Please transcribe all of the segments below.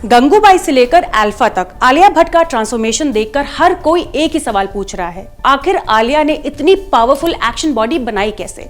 गंगूबाई से लेकर अल्फा तक आलिया भट्ट का ट्रांसफॉर्मेशन देखकर हर कोई एक ही सवाल पूछ रहा है, आखिर आलिया ने इतनी पावरफुल एक्शन बॉडी बनाई कैसे।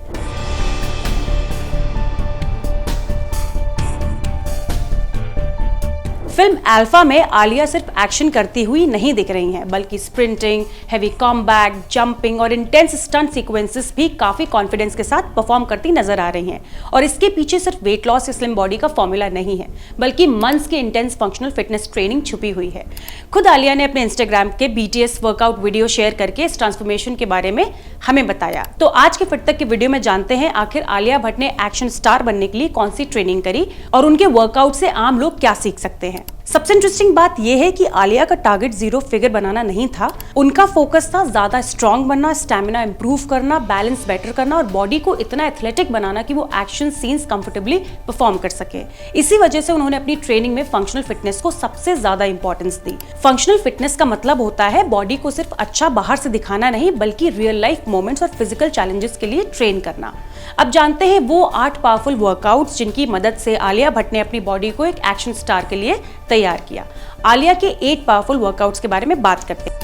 फिल्म अल्फा में आलिया सिर्फ एक्शन करती हुई नहीं दिख रही हैं, बल्कि स्प्रिंटिंग, हेवी कॉम्बैट, जंपिंग और इंटेंस स्टंट सीक्वेंसेस भी काफी कॉन्फिडेंस के साथ परफॉर्म करती नजर आ रही हैं। और इसके पीछे सिर्फ वेट लॉस या स्लिम बॉडी का फॉर्मूला नहीं है, बल्कि मंथ्स की इंटेंस फंक्शनल फिटनेस ट्रेनिंग छुपी हुई है। खुद आलिया ने अपने इंस्टाग्राम के BTS वर्कआउट वीडियो शेयर करके इस ट्रांसफॉर्मेशन के बारे में हमें बताया। तो आज के फिट तक की वीडियो में जानते हैं आखिर आलिया भट्ट ने एक्शन स्टार बनने के लिए कौन सी ट्रेनिंग करी और उनके वर्कआउट से आम लोग क्या सीख सकते हैं। सबसे इंटरेस्टिंग बात यह है कि आलिया का टारगेट 0 फिगर बनाना नहीं था, उनका फोकस था ज्यादा स्ट्रांग बनना, स्टैमिना इंप्रूव करना, बैलेंस बेटर करना और बॉडी को इतना एथलेटिक बनाना कि वो एक्शन सीन्स कंफर्टेबली परफॉर्म कर सके। इसी वजह से उन्होंने अपनी ट्रेनिंग में फंक्शनल फिटनेस को सबसे ज्यादा इंपॉर्टेंस दी। फंक्शनल फिटनेस का मतलब होता है बॉडी को सिर्फ अच्छा बाहर से दिखाना नहीं, बल्कि रियल लाइफ मोमेंट्स और फिजिकल चैलेंजेस के लिए ट्रेन करना। अब जानते हैं वो 8 पावरफुल वर्कआउट्स जिनकी मदद से आलिया भट्ट ने अपनी बॉडी को एक एक्शन स्टार के लिए तैयार किया। आलिया के 8 पावरफुल वर्कआउट्स के बारे में बात करते हैं।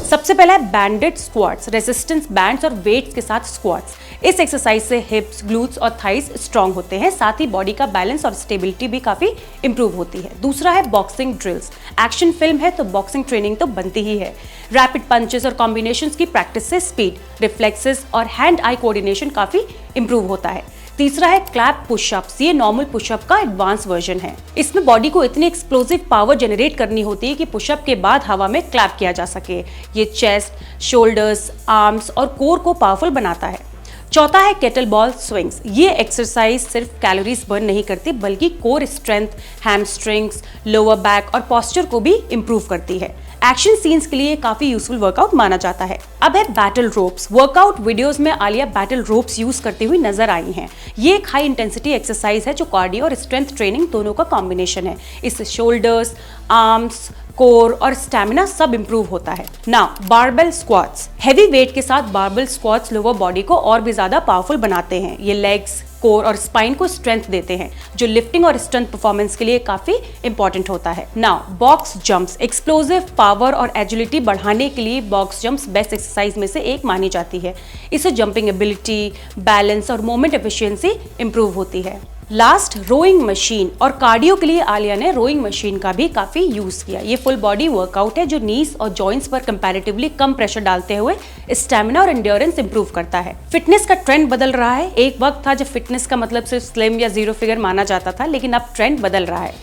सबसे पहला है बैंडेड स्क्वाट्स, रेजिस्टेंस बैंड्स और वेट्स के साथ स्क्वाट्स। इस एक्सरसाइज से हिप्स, ग्लूट्स और थाइस स्ट्रांग होते हैं, साथ ही बॉडी का बैलेंस और स्टेबिलिटी भी काफी इंप्रूव होती है। दूसरा है बॉक्सिंग ड्रिल्स। एक्शन फिल्म है तो बॉक्सिंग ट्रेनिंग तो बनती ही है। रैपिड पंचेस और कॉम्बिनेशंस की प्रैक्टिस से स्पीड, रिफ्लेक्सेस और हैंड आई कोऑर्डिनेशन काफी इंप्रूव होता है। तीसरा है क्लैप पुशअप्स। ये नॉर्मल पुशअप का एडवांस वर्जन है। इसमें बॉडी को इतनी एक्सप्लोसिव पावर जनरेट करनी होती है कि पुशअप के बाद हवा में क्लैप किया जा सके। ये चेस्ट, शोल्डर्स, आर्म्स और कोर को पावरफुल बनाता है। चौथा है केटल बॉल स्विंग्स। ये एक्सरसाइज सिर्फ कैलोरीज बर्न नहीं करती, बल्कि core strength, hamstrings, lower back और पोस्चर को भी इंप्रूव करती है। एक्शन सीन्स के लिए काफी यूजफुल वर्कआउट माना जाता है। अब है बैटल रोप्स। वर्कआउट वीडियोस में आलिया बैटल रोप्स यूज करती हुई नजर आई हैं। ये एक हाई इंटेंसिटी एक्सरसाइज है जो कार्डियो और स्ट्रेंथ ट्रेनिंग दोनों का कॉम्बिनेशन है। इससे शोल्डर्स, आर्म्स, कोर और स्टैमिना सब इंप्रूव होता है। Now barbell squats. Heavy weight के साथ बारबेल स्क्वाट्स लोअर बॉडी को और भी ज्यादा पावरफुल बनाते हैं। ये लेग्स, कोर और स्पाइन को स्ट्रेंथ देते हैं, जो लिफ्टिंग और स्ट्रेंथ परफॉर्मेंस के लिए काफी इंपॉर्टेंट होता है। Now box jumps. Explosive power और एजिलिटी बढ़ाने के लिए बॉक्स जंप्स बेस्ट एक्सरसाइज में से एक मानी जाती है। इससे जंपिंग एबिलिटी, बैलेंस और मोमेंट एफिशिएंसी इंप्रूव होती है। Last rowing machine. और कार्डियो के लिए आलिया ने रोइंग मशीन का भी काफी यूज किया। ये फुल बॉडी वर्कआउट है जो नीज और जॉइंट्स पर कंपैरेटिवली कम प्रेशर डालते हुए स्टैमिना और एंड्योरेंस इंप्रूव करता है। फिटनेस का ट्रेंड बदल रहा है। एक वक्त था जब फिटनेस का मतलब सिर्फ स्लिम या 0 फिगर माना जाता था, लेकिन अब ट्रेंड बदल रहा है।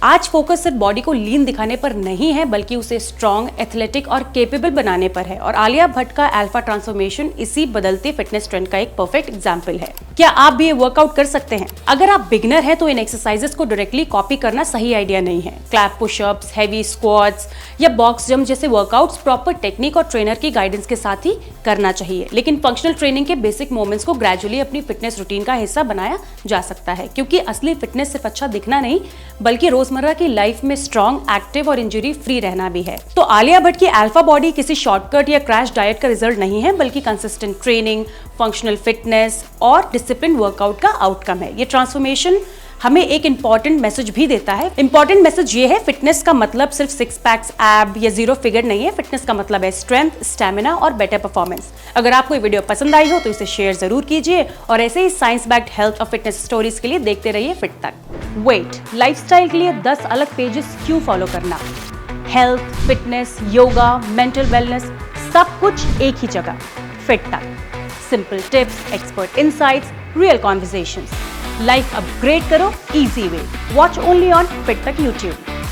आज फोकस सिर्फ बॉडी को लीन दिखाने पर नहीं है, बल्कि उसे स्ट्रॉन्ग, एथलेटिक और केपेबल बनाने पर है। और आलिया भट्ट का अल्फा ट्रांसफॉर्मेशन इसी बदलते फिटनेस ट्रेंड का एक परफेक्ट एग्जांपल है। क्या आप भी ये वर्कआउट कर सकते हैं? अगर आप बिगिनर हैं तो इन एक्सरसाइजेस को डायरेक्टली कॉपी करना सही आइडिया नहीं है। क्लैप पुशअप्स, हेवी स्क्वाट्स या बॉक्स जंप जैसे वर्कआउट्स प्रॉपर टेक्निक और ट्रेनर की गाइडेंस के साथ ही करना चाहिए। लेकिन फंक्शनल ट्रेनिंग के बेसिक मूवमेंट्स को ग्रेजुअली अपनी फिटनेस रूटीन का हिस्सा बनाया जा सकता है, क्योंकि असली फिटनेस सिर्फ अच्छा दिखना नहीं, बल्कि रोजमर्रा की लाइफ में स्ट्रॉन्ग, एक्टिव और इंजरी फ्री रहना भी है। तो आलिया भट्ट की अल्फा बॉडी किसी शॉर्टकट या क्रैश डाइट का रिजल्ट नहीं है, बल्कि कंसिस्टेंट ट्रेनिंग, फंक्शनल फिटनेस और डिसिप्लिन वर्कआउट का आउटकम है। ये ट्रांसफॉर्मेशन हमें एक इंपॉर्टेंट मैसेज भी देता है। इंपॉर्टेंट मैसेज ये है, फिटनेस का मतलब सिर्फ 6 पैक्स, एब या 0 फिगर नहीं है। फिटनेस का मतलब है स्ट्रेंथ, स्टैमिना और बेटर परफॉर्मेंस। अगर आपको ये वीडियो पसंद आई हो तो इसे शेयर जरूर कीजिए और ऐसे ही साइंस बैक्ड हेल्थ और फिटनेस स्टोरीज के लिए देखते रहिए फिट तक। वेट लाइफस्टाइल के लिए 10 अलग पेजेस क्यों फॉलो करना? Health, fitness, yoga, mental wellness, सब कुछ एक ही जगह, fit Tak. Simple tips, expert insights, real conversations. Life upgrade करो easy way. Watch only on fit Tak YouTube।